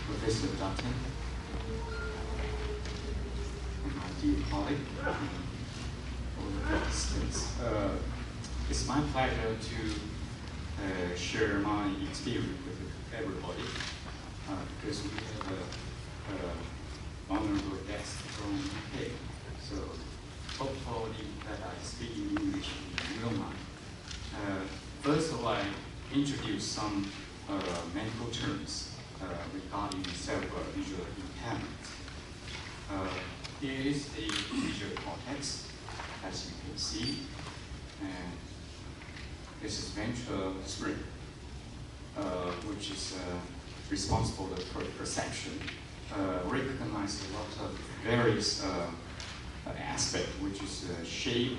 Professor Dutton, and my dear colleague, all the participants. It's my pleasure to share my experience with everybody because we have an honorable guest from UK. So hopefully that I speak in English if you don't mind. First of all, I introduce some medical terms regarding cerebral visual impairment. Here is the visual cortex, as you can see, and this is ventral spring, which is responsible for perception, recognize a lot of various aspects, which is shape,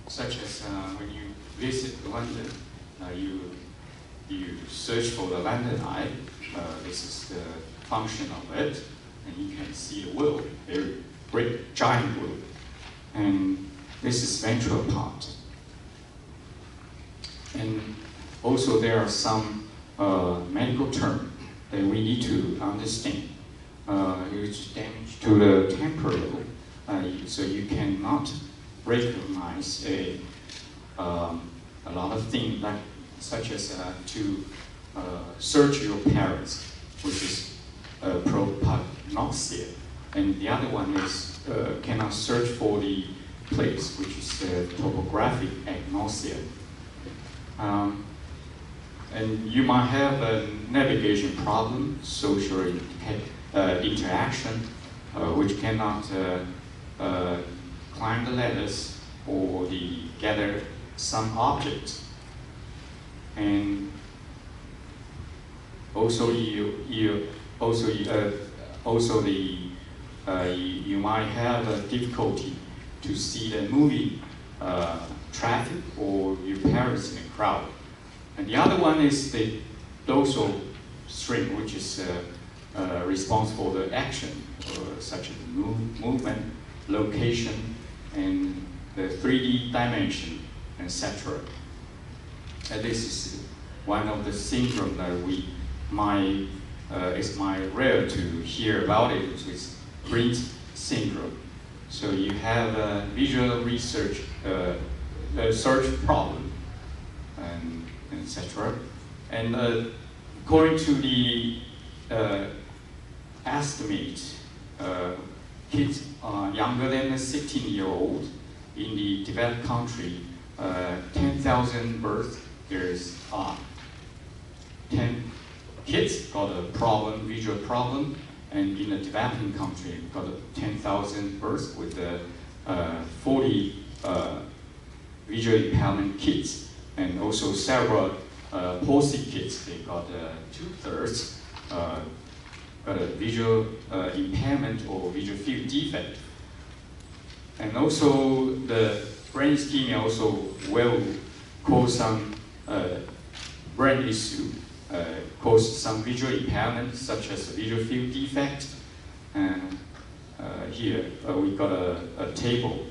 such as when you visit London, you search for the London Eye. This is the function of it, and you can see the world, very great giant world. And this is ventral part. And also there are some medical terms that we need to understand. It's damage to the temporal, so you cannot recognize a lot of things, like such as to search your parents, which is propagnosia, and the other one is cannot search for the place, which is topographic agnosia. And you might have a navigation problem, social interaction, which cannot climb the ladders or gather some objects. And also you might have a difficulty to see the moving traffic or your parents in a crowd. And the other one is the dorsal string, which is responsible for the action, such as movement, location, and the 3D dimension, etc. And this is one of the syndrome that it's rare to hear about it, which is print syndrome. So you have a visual research, search problem, and etc. And according to the estimate, kids younger than 16-year-old in the developed country, 10,000 births, there's 10 kids got a problem, visual problem, and in a developing country, got 10,000 births with 40 visual impairment kids, and also several palsy kids. They got 2/3 got a visual impairment or visual field defect, and also the brain ischemia also will cause some brain issue, cause some visual impairment, such as visual field defect. And here we got a table.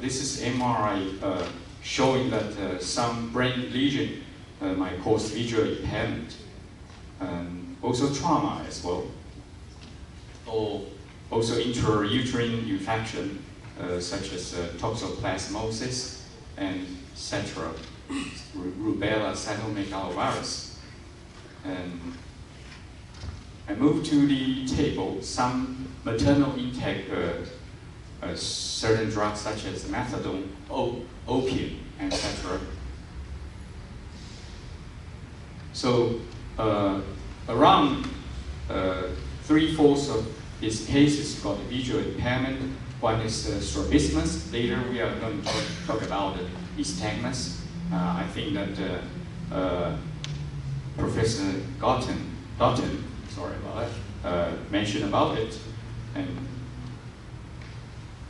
This is MRI showing that some brain lesion might cause visual impairment, and also trauma as well, or also intrauterine infection, such as toxoplasmosis and etc. Rubella cytomegalovirus. And I move to the table. Some maternal intake, certain drugs such as methadone, opium, etc. So around 3/4 of these cases got visual impairment. One is strabismus. Later we are going to talk about nystagmus. I think that Professor Dutton, sorry about that, mentioned about it. And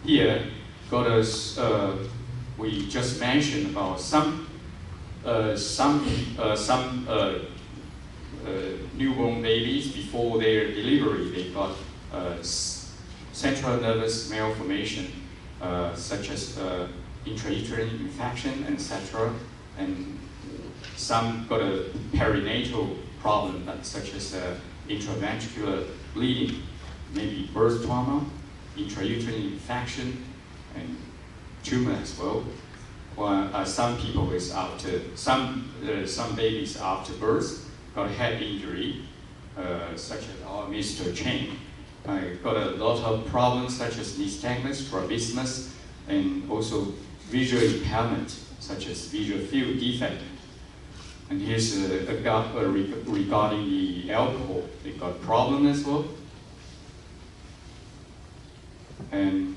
here, we just mentioned about some newborn babies before their delivery. They got central nervous malformation, such as intrauterine infection, etc. And some got a perinatal problem, such as intraventricular bleeding, maybe birth trauma, intrauterine infection, and tumor as well. Or some people is after some babies after birth got a head injury, such as our Mr. Chen. Got a lot of problems such as nystagmus, strabismus, and also visual impairment, such as visual field defect. And here's regarding the alcohol, they got problem as well. And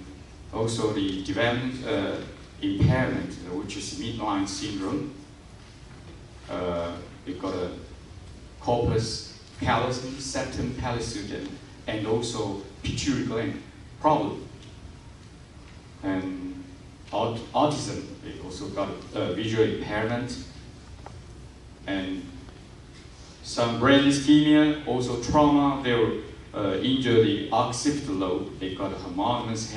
also the development impairment, which is midline syndrome. They got a corpus callosum, septum pellucidum, and also pituitary gland problem. And autism, they also got visual impairment. And some brain ischemia, also trauma, they were injured the occipital lobe, they got a homonymous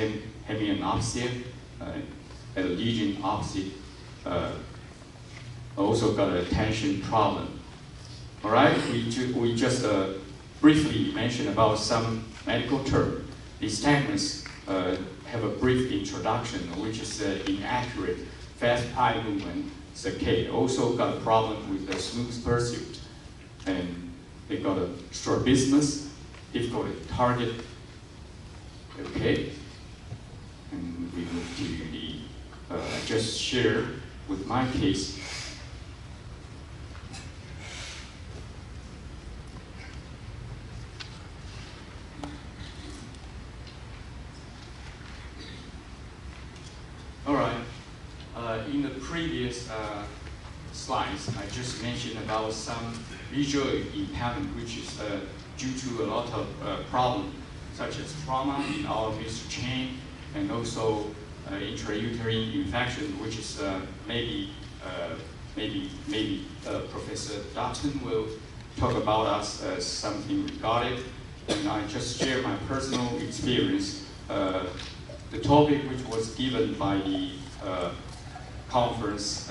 hemianopsia, a lesion opposite, also got a tension problem. All right, we just briefly mentioned about some medical term. Nystagmus have a brief introduction, which is inaccurate, fast eye movement, saccade. Also got a problem with the smooth pursuit. And they got a strabismus, difficult to target. Okay. And we move to the, I just share with my case. All right. In the previous slides, I just mentioned about some visual impairment, which is due to a lot of problems, such as trauma in our Mr. Chen, and also intrauterine infection, which is maybe Professor Dutton will talk about us something regarding. And I just share my personal experience. The topic which was given by the conference,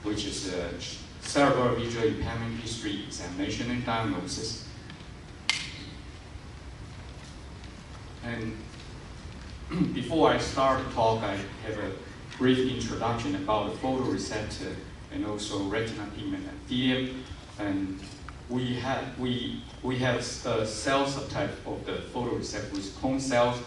which is cerebral visual impairment history, examination, and diagnosis. And before I start the talk, I have a brief introduction about the photoreceptor and also retinal pigment epithelium. And we have cell subtype of the photoreceptor with cone cells,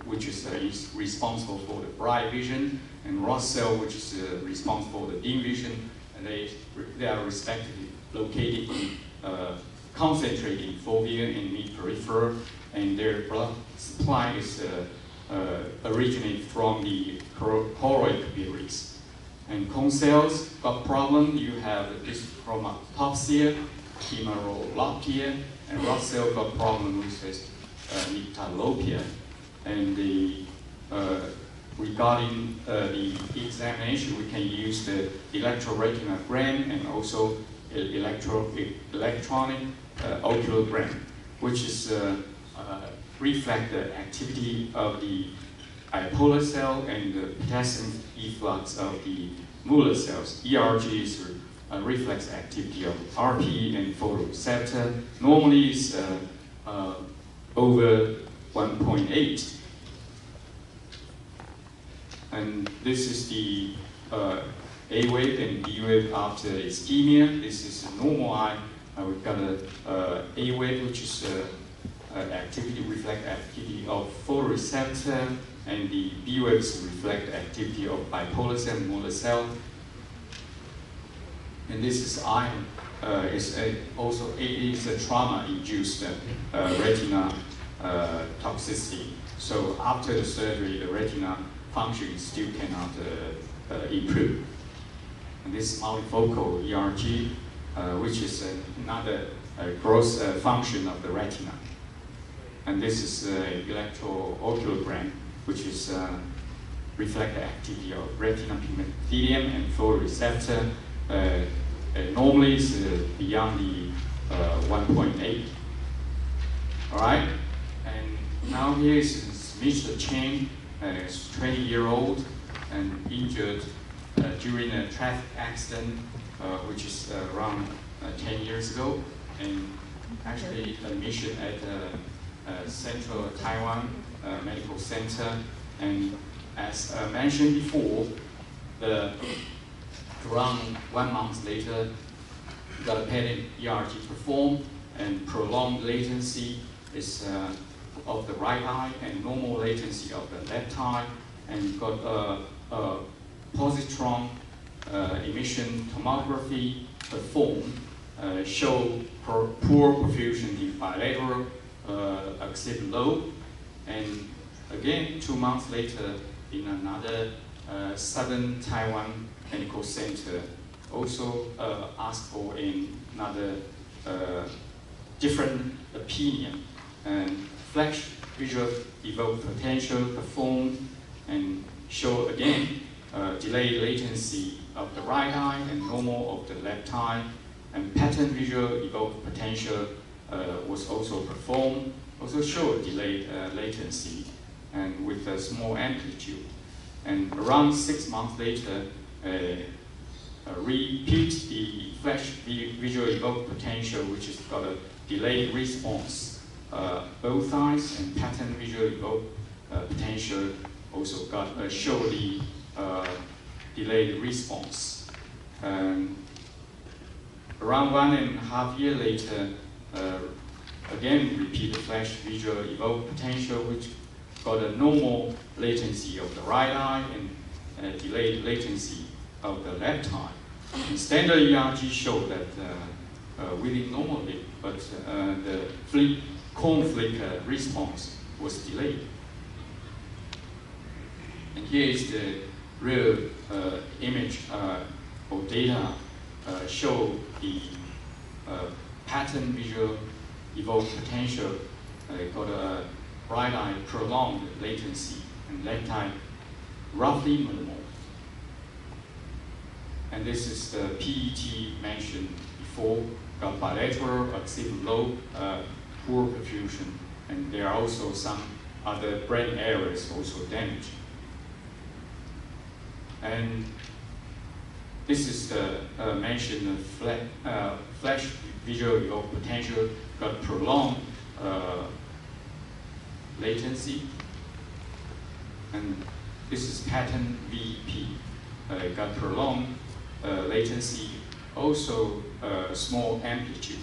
which is responsible for the bright vision, and rod cell, which is responsible for the dim vision, and they are respectively located in concentrated in fovea and mid-peripheral, and their blood supply is originated from the choroid capillaries. And cone cells got problem. You have dyschromatopsia, hemerolopia, and rod cell got problem with nyctalopia. And the regarding the examination, we can use the electroretinogram and also electronic oculogram, which is reflect the activity of the bipolar cell and the potassium efflux of the Muller cells. ERG is reflex activity of RP and photoreceptor. Normally it's over 1.8. And this is the A wave and B wave after ischemia. This is a normal eye. We've got A wave, which is reflect activity of photoreceptor, and the B waves reflect activity of bipolar cell and Muller cell. And this is iron. Also it is a trauma-induced retina toxicity. So after the surgery, the retina function still cannot improve. And this multifocal ERG, which is another gross function of the retina. And this is electrooculogram, which is reflect the activity of retinal pigment epithelium and photoreceptor. Normally it's beyond the 1.8. All right, and now here is Mr. Chen, 20-year-old and injured during a traffic accident, which is around 10 years ago. and actually admission at Central Taiwan Medical Center. And as mentioned before, around 1 month later, got a patent ERG performed, and prolonged latency is of the right eye and normal latency of the left eye, and got a positron emission tomography performed, show poor perfusion in bilateral occipital lobe. And again, 2 months later, in another Southern Taiwan Medical Center, also asked for another different opinion. And flash visual evoked potential performed and show again delayed latency of the right eye and normal of the left eye. And pattern visual evoked potential was also performed, also showed delayed latency and with a small amplitude. And around 6 months later, repeat the flash visual evoked potential, which has got a delayed response. Both eyes and pattern visual evoked potential also got show the delayed response. Around 1.5 years later, again repeat the flash visual evoked potential, which got a normal latency of the right eye and delayed latency of the left eye. And standard ERG showed that within normally, but the cone flicker response was delayed. And here is the real image or data show the pattern visual evoked potential got a right eye prolonged latency and left eye roughly minimal. And this is the PET mentioned before, got bilateral occipital lobe, poor perfusion, and there are also some other brain areas also damaged. And this is the mentioned flash visual evoked potential got prolonged latency, and this is pattern VEP, got prolonged latency, also small amplitude.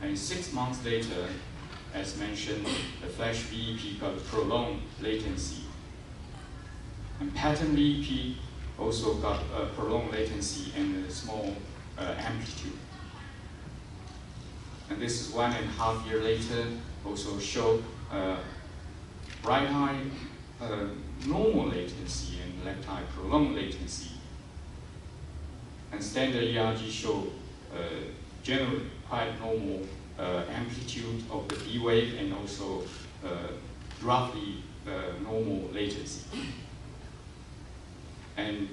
And 6 months later, as mentioned, the flash VEP got prolonged latency. And pattern VEP also got prolonged latency and a small amplitude. And this is 1.5 years later, also show right eye normal latency and left eye prolonged latency. And standard ERG show generally quite normal amplitude of the D wave and also roughly normal latency. And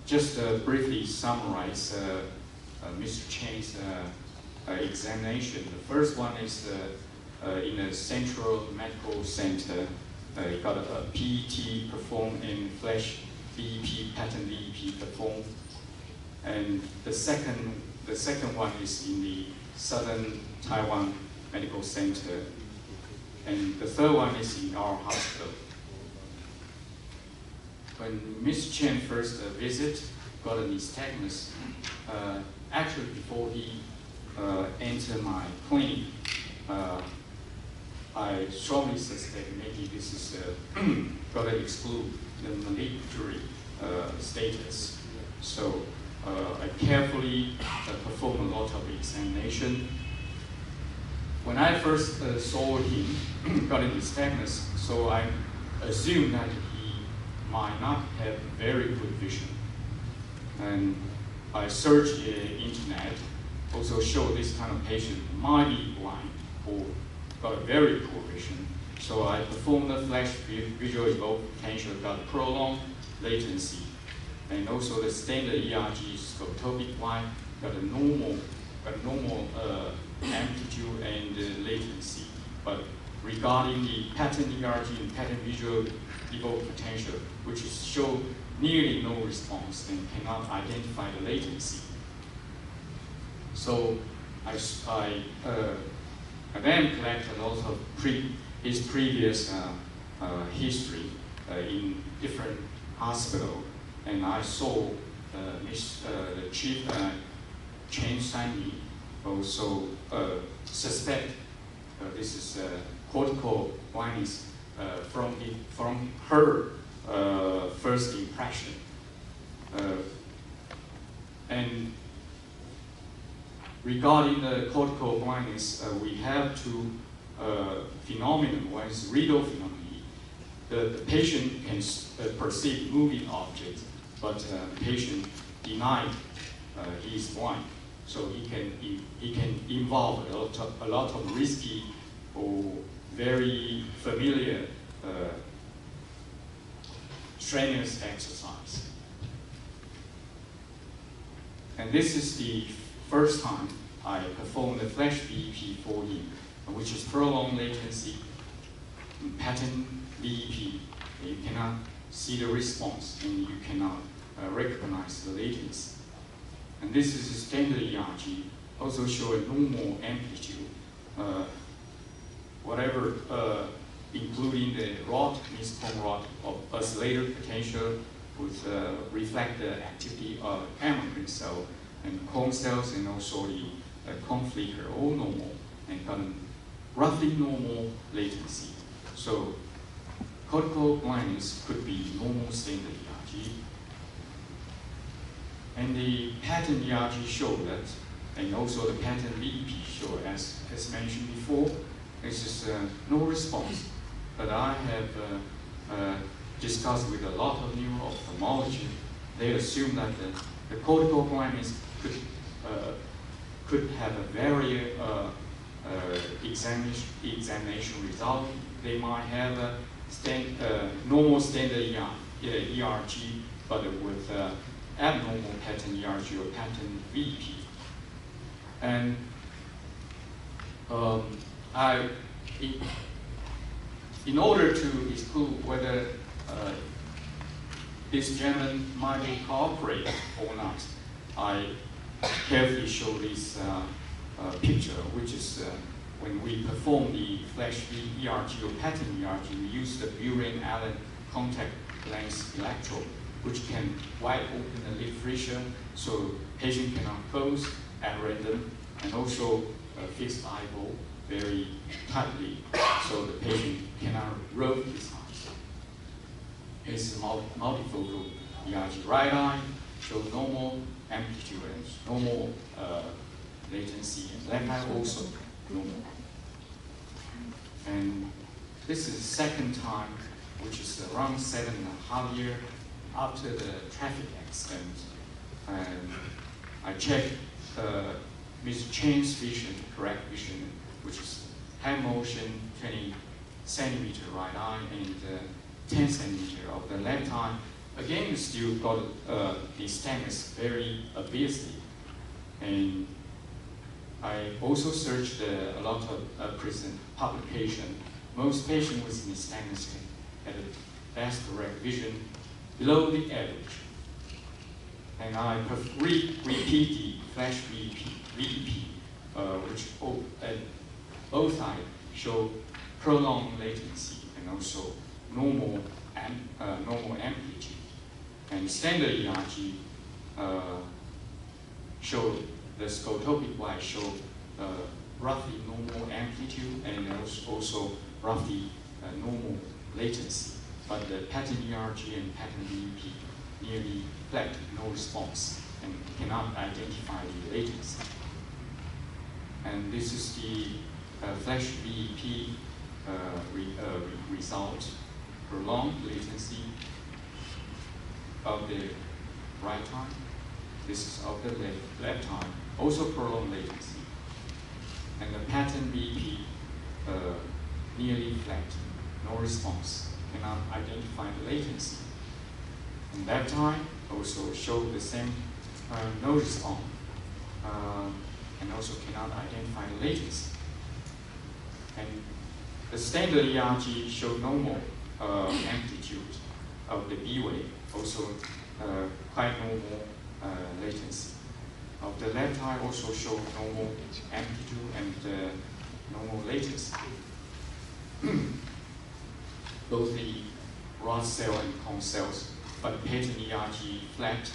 just briefly summarize Mr. Chen's examination. The first one is in a central medical center. He got a PET performed and flash VEP, pattern VEP performed. And the second one is in the Southern Taiwan Medical Center. And the third one is in our hospital. When Mr. Chen first visit, got a nystagmus, actually before he entered my clinic, I strongly suspect maybe this is got to exclude the maligatory status. So I carefully performed a lot of examination. When I first saw him, got a nystagmus, so I assumed that he might not have very good vision. And I searched the internet, also showed this kind of patient might be blind or got a very poor vision. So I performed the flash visual evoked potential, got prolonged latency. And also the standard ERG scotopic line got a normal amplitude and latency. But regarding the pattern ERG and pattern visual evoked potential, which show nearly no response and cannot identify the latency. So I then collected a lot of his previous history in different hospitals, and I saw the chief Chen Sanyi also suspect this is cortical blindness from her first impression. And regarding the cortical blindness, we have two phenomenon. One is readal phenomenon. The patient can perceive moving objects, but the patient denied he is blind. So he can involve a lot of risky or very familiar strenuous exercise. And this is the first time I performed the flash VEP for him, which is prolonged latency pattern VEP. You cannot see the response and you cannot recognize the latency. And this is a standard ERG, also show a normal amplitude, whatever, including the rod, misformed rod of oscillator potential would reflect the activity of amacrine cell and cone cells, and also the cone flicker, all normal, and got roughly normal latency. So cortical blindness could be normal standard ERG. And the pattern ERG showed that, and also the pattern VEP showed, as mentioned before, this is no response. But I have discussed with a lot of neuro-ophthalmology. They assume that the cortical blindness could have a very examination result. They might have a normal standard ERG, but with abnormal pattern ERG or pattern VEP. And in order to exclude whether this gentleman might be cooperating or not, I carefully show this picture, which is when we perform the flash ERG or pattern ERG, we use the Buren-Allen contact lens electrode, which can wide open the lid fissure, so patient cannot close at random, and also fix the eyeball very tightly, so the patient cannot roll his eyes. It's multifocal ERG. Right eye shows normal amplitude and normal latency, and left eye also normal. And this is the second time, which is around 7.5 years after the traffic accident. And I checked Mr. Chen's vision, correct vision, which is hand motion 20 centimeter right eye and 10 centimeter of the left eye. Again, still got the stemness very obviously. And I also searched a lot of present publication. Most patients with nystagmus had a best correct vision below the average. And I repeat the flash VEP, which at both eyes show prolonged latency and also normal amplitude. And standard ERG show the scotopic Y show roughly normal amplitude and also roughly normal latency. But the pattern ERG and pattern VEP nearly flat, no response, and cannot identify the latency. And this is the flash VEP result, prolonged latency of the right eye. This is of the left eye, also prolonged latency. And the pattern VEP nearly flat, no response, cannot identify the latency. And left eye also showed the same, no response, and also cannot identify the latency. And the standard ERG showed normal amplitude of the B wave, also quite normal latency. of the left eye also show normal amplitude and normal latency. Both the rod cell and cone cells, but pattern ERG flat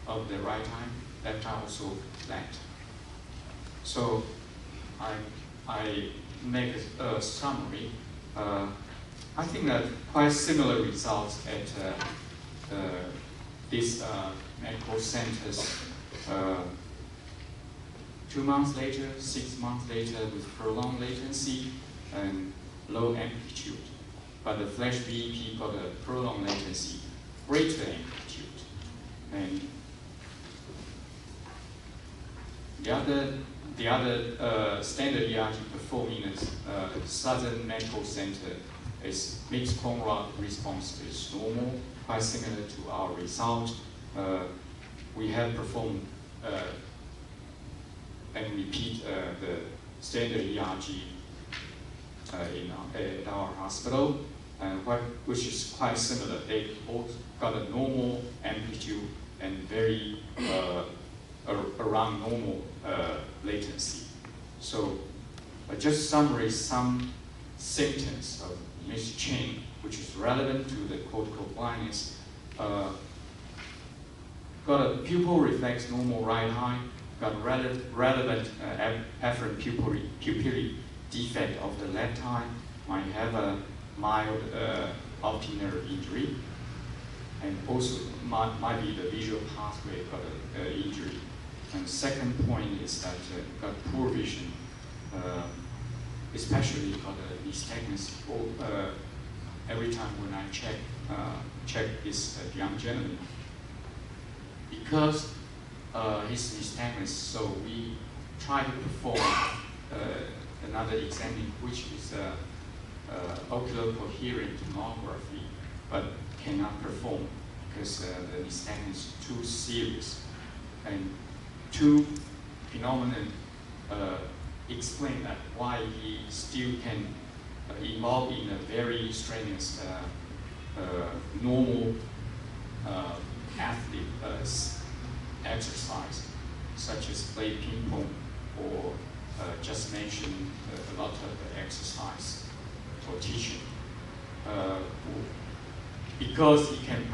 of the right eye, left eye also flat. So I make a summary. I think that quite similar results at these medical centers 2 months later, 6 months later with prolonged latency and low amplitude. But the flash VEP got a prolonged latency, greater amplitude. And the other standard ERG performed in a Southern Medical Center is mixed cone rod response is normal, quite similar to our result. We have performed and repeat the standard ERG at our hospital, which is quite similar. They both got a normal amplitude and very around normal latency. So just summarize some symptoms of mixed chain, which is relevant to the cortical blindness. Got a pupil reflex normal right eye, got relevant afferent pupillary defect of the left eye, might have a mild optic nerve injury, and also might be the visual pathway got an injury. And second point is that got poor vision, especially got a nystagmus. Every time when I check this young gentleman, because his nystagmus, so we try to perform another examining, which is ocular coherent tomography, but cannot perform because the nystagmus is too serious. And two phenomena explain that why he still can involve in a very strenuous normal athlete exercise, such as play ping pong or just mentioned a lot of exercise for teaching. Because he can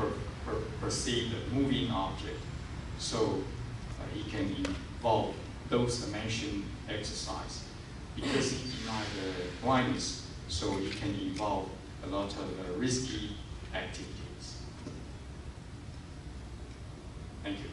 perceive the moving object, so he can involve those mentioned exercise. Because he denied the blindness, so he can involve a lot of risky activities. Thank you.